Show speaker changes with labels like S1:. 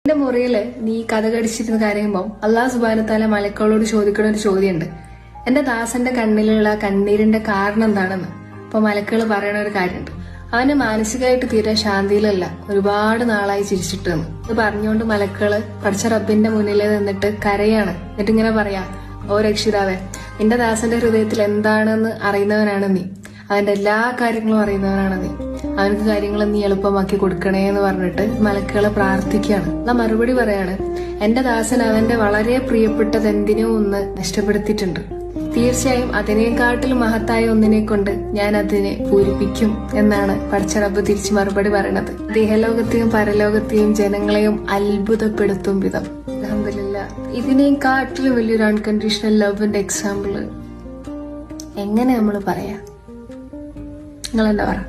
S1: എന്റെ മുറിയില് നീ കഥ കടിച്ചിരുന്ന് കരയുമ്പോ അള്ളാഹു സുബ്ഹാനഹു വ തആല മലക്കുകളോട് ചോദിക്കുന്ന ഒരു ചോദ്യമുണ്ട്. എന്റെ ദാസന്റെ കണ്ണിലുള്ള കണ്ണീരിന്റെ കാരണം എന്താണെന്ന്. അപ്പൊ മലക്കുകൾ പറയണ ഒരു കാര്യമുണ്ട്, അവന് മാനസികമായിട്ട് തീരെ ശാന്തിയിലല്ല, ഒരുപാട് നാളായി ചിരിച്ചിട്ടെന്ന്. ഇത് പറഞ്ഞുകൊണ്ട് മലക്കുകള് പഠിച്ച റബ്ബിന്റെ മുന്നിൽ നിന്നിട്ട് കരയാണ്. എന്നിട്ട് ഇങ്ങനെ പറയാ, ഓ രക്ഷിതാവേ, നിന്റെ ദാസന്റെ ഹൃദയത്തിൽ എന്താണെന്ന് അറിയുന്നവനാണ് നീ, അവന്റെ എല്ലാ കാര്യങ്ങളും അറിയുന്നവനാണ് നീ, അവനക്ക് കാര്യങ്ങൾ നീ എളുപ്പമാക്കി കൊടുക്കണേ എന്ന് പറഞ്ഞിട്ട് മലക്കുകളെ പ്രാർത്ഥിക്കുകയാണ്. ആ മറുപടി പറയാണ്, എന്റെ ദാസൻ അവന്റെ വളരെ പ്രിയപ്പെട്ടത് എന്തിനോ ഒന്ന് നഷ്ടപ്പെടുത്തിയിട്ടുണ്ട്. തീർച്ചയായും അതിനേക്കാട്ടിലും മഹത്തായ ഒന്നിനെ കൊണ്ട് ഞാൻ അതിനെ പൂരിപ്പിക്കും എന്നാണ് പഠിച്ച റബ്ബ് തിരിച്ചു മറുപടി പറയണത്. ദേഹലോകത്തെയും പരലോകത്തെയും ജനങ്ങളെയും അത്ഭുതപ്പെടുത്തും വിധം. അൽഹംദുലില്ലാ, ഇതിനേക്കാട്ടിലും വലിയൊരു അൺകണ്ടീഷണൽ ലവിന്റെ എക്സാമ്പിള് എങ്ങനെ നമ്മൾ പറയാ? നിങ്ങൾ എന്താ പറ?